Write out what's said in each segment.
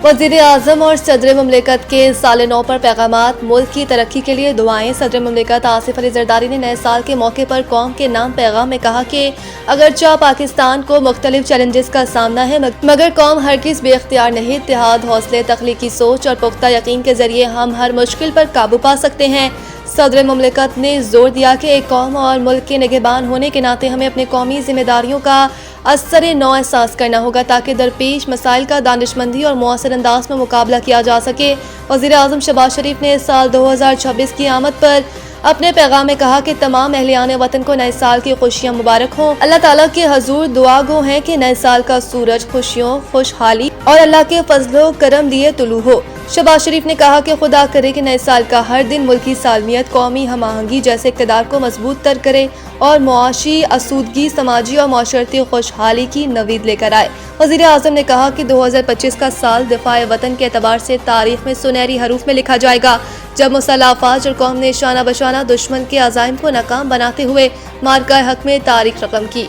वज़ीर आज़म और सदर मुमलिकत के साल नौ पर पैगामात। मुल्क की तरक्की के लिए दुआएं। सदर मुमलिकत आसिफ अली ज़रदारी ने नए साल के मौके पर कौम के नाम पैगाम में कहा कि अगरचे पाकिस्तान को मुख्तलिफ चैलेंजेस का सामना है, मगर कौम हरगिज़ बेख्तियार नहीं। इत्तेहाद, हौसले, तख्लीकी सोच और पुख्ता यकीन के जरिए हम हर मुश्किल पर काबू पा सकते हैं। सदर मुमलिकत ने जोर दिया कि एक कौम और मुल्क के निगहबान होने के नाते हमें अपनी कौमी जिम्मेदारियों का असर नौ एहसास करना होगा ताकि दरपेश मसाइल का दानिशमंदी और मौसर अंदाज में मुकाबला किया जा सके। वज़ीर आज़म शहबाज शरीफ ने साल 2026 की आमद पर अपने पैगाम में कहा कि तमाम अहलियान वतन को नए साल की खुशियाँ मुबारक हों। अल्लाह ताला के हजूर दुआ गो हैं कि नए साल का सूरज खुशियों, खुशहाली और अल्लाह के फजलो करम दिए तुलू हो। शहबाज शरीफ ने कहा कि खुदा करे कि नए साल का हर दिन मुल्की सालमियत, कौमी हम आहंगी जैसे इक़्तिदार को मजबूत तर करे और मुआशी आसूदगी, समाजी और माशरती खुशहाली की नवीद लेकर आए। वज़ीर आज़म ने कहा कि 2025 का साल दिफाए वतन के एतबार से तारीख में सुनहरी हरूफ में लिखा जाएगा, जब मुसल्लह अफ़वाज और कौम ने शाना बशाना दुश्मन के अज़ाइम को नाकाम बनाते हुए मार्का हक में तारीख रकम की।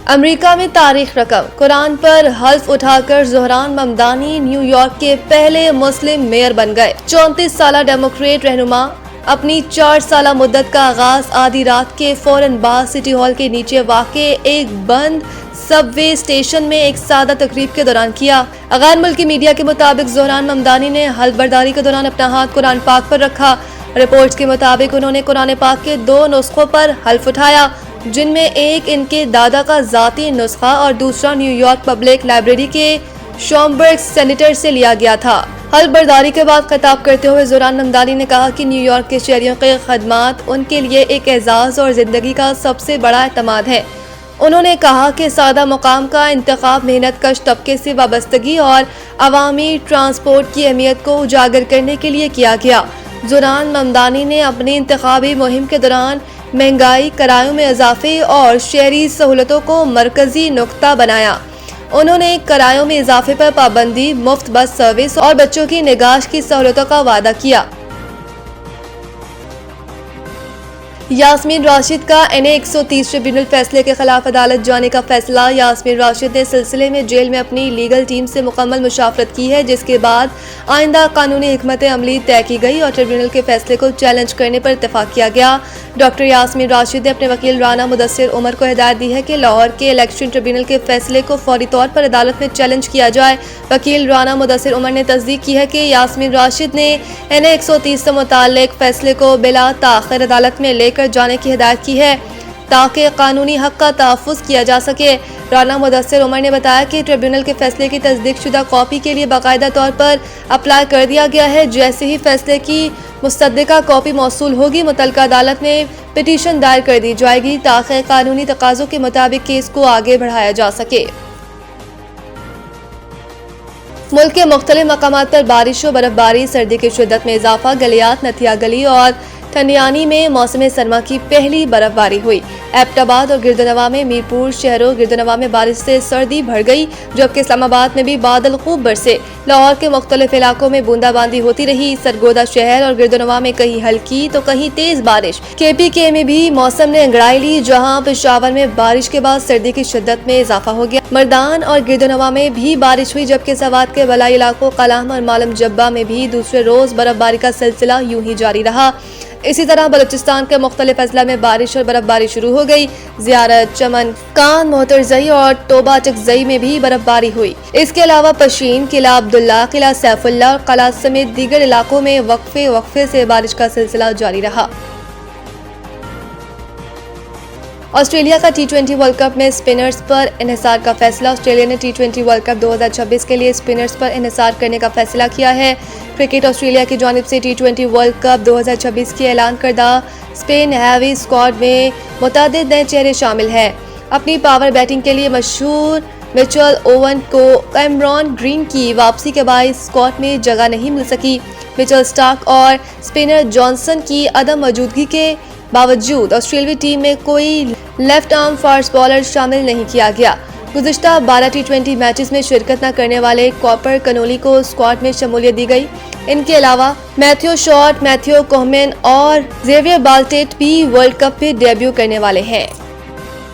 अमेरिका में तारीख रकम। कुरान पर हल्फ उठाकर ज़ोहरान ममदानी न्यूयॉर्क के पहले मुस्लिम मेयर बन गए। 34 साला डेमोक्रेट रहनुमा अपनी 4 साला मुद्दत का आगाज आधी रात के फौरन बाद सिटी हॉल के नीचे वाक़े एक बंद सबवे स्टेशन में एक सादा तकरीब के दौरान किया। गैर मुल्की मीडिया के मुताबिक ज़ोहरान ममदानी ने हल्फ बर्दारी के दौरान अपना हाथ कुरान पाक पर रखा। रिपोर्ट्स के मुताबिक उन्होंने कुरान पाक के 2 नुस्खों पर हल्फ उठाया, जिनमें एक इनके दादा का ज़ाती नुस्खा और दूसरा न्यूयॉर्क पब्लिक लाइब्रेरी के शॉम्बर्ग सेनेटर से लिया गया था। हल्फ बर्दारी के बाद खिताब करते हुए ज़ोहरान ममदानी ने कहा कि न्यूयॉर्क के शहरियों के खदमात उनके लिए एक एजाज़ और ज़िंदगी का सबसे बड़ा एतमाद है। उन्होंने कहा कि सादा मुकाम का इंतखाब मेहनत कश तबके से वाबस्तगी और अवामी ट्रांसपोर्ट की अहमियत को उजागर करने के लिए किया गया। ज़ोहरान ममदानी ने अपनी इंतखाबी मुहिम के दौरान महंगाई, किरायों में इजाफे और शहरी सहूलतों को मरकजी नुक्ता बनाया। उन्होंने किरायों में इजाफे पर पाबंदी, मुफ्त बस सर्विस और बच्चों की निगाह की सहूलतों का वादा किया। यास्मीन राशिद का NA 130 ट्रिब्यूनल फैसले के खिलाफ अदालत जाने का फैसला। यास्मीन राशिद ने सिलसिले में जेल में अपनी लीगल टीम से मुकम्मल मुशावरत की है, जिसके बाद आइंदा कानूनी हिकमत अमली तय की गई और ट्रिब्यूनल के फैसले को चैलेंज करने पर इत्तेफाक किया गया। डॉक्टर यास्मीन राशिद ने अपने वकील राना मुदस्सिर उमर को हिदायत दी है कि लाहौर के इलेक्शन ट्रिब्यूनल के फैसले को फौरी तौर पर अदालत में चैलेंज किया जाए। वकील राना मुदस्सिर उमर ने तस्दीक की है कि यास्मीन राशिद ने NA 130 से मुताल्लिक फैसले को बिला ताख़िर अदालत में लेकर जाने की हिदायत की है ताकि कानूनी हक का तहफ़्फ़ुज़ किया जा सके। राना मुदस्सिर उमर ने बताया कि ट्रिब्यूनल के फैसले की तस्दीक शुदा कॉपी के लिए बाकायदा तौर पर अप्लाई कर दिया गया है। जैसे ही फैसले की मुस्तद्दिका कॉपी मौसूल होगी, मुतल्लिका अदालत में पिटीशन दायर कर दी जाएगी ताकि कानूनी तकाज़ों के मुताबिक केस को आगे बढ़ाया जा सके। मुल्क के मुख्तलिफ मकामात पर बारिश और बर्फबारी, सर्दी की शिद्दत में इजाफा। गलियात, नथिया गली और ठंडियानी में मौसम सरमा की पहली बर्फबारी हुई। एबटाबाद और गिरदनवा में मीरपुर शहरों गिरदनवा में बारिश से सर्दी बढ़ गई, जबकि इस्लामाबाद में भी बादल खूब बरसे। लाहौर के मुख्तलिफ इलाकों में बूंदाबांदी होती रही। सरगोदा शहर और गिरदनवा में कहीं हल्की तो कहीं तेज बारिश। KPK में भी मौसम ने अंगड़ाई ली, जहां पेशावर में बारिश के बाद सर्दी की शिद्दत में इजाफा हो गया। मर्दान और गिरदनवा में भी बारिश हुई, जबकि सवात के बलाई इलाकों कलाम और मालम जब्बा में भी दूसरे रोज बर्फबारी का सिलसिला यूं ही जारी रहा। इसी तरह बलूचिस्तान के मुख्तलिफ अजला में बारिश और बर्फबारी शुरू हो गई। ज़ियारत, चमन, कान, मोहतरजई और टोबा चकजई में भी बर्फबारी हुई। इसके अलावा पशीन, किला अब्दुल्ला, किला सैफुल्ला और कला समेत दीगर इलाकों में वक्फे से बारिश का सिलसिला जारी रहा। ऑस्ट्रेलिया का T20 वर्ल्ड कप में स्पिनर्स पर इन्हिसार का फैसला। ऑस्ट्रेलिया ने T20 वर्ल्ड कप 2026 के लिए स्पिनर्स पर इन्हिसार करने का फैसला किया है। क्रिकेट ऑस्ट्रेलिया की जानिब से T20 वर्ल्ड कप 2026 के ऐलान करदा स्पेन हैवी स्क्वाड में मुतअद्दिद नए चेहरे शामिल हैं। अपनी पावर बैटिंग के लिए मशहूर मिचेल ओवन को कैमरॉन ग्रीन की वापसी के बाद स्क्वाड में जगह नहीं मिल सकी। मिचेल स्टार्क और स्पिनर जॉनसन की अदम मौजूदगी के बावजूद ऑस्ट्रेलियाई टीम में कोई लेफ्ट आर्म फास्ट बॉलर शामिल नहीं किया गया। गुज़िश्ता 12 T20 मैचेस में शिरकत न करने वाले कॉपर कनोली को स्क्वाड में शमूलियत दी गई। इनके अलावा मैथ्यू शॉर्ट, मैथ्यू कोहमेन और जेवियर बाल्टेट भी वर्ल्ड कप में डेब्यू करने वाले हैं।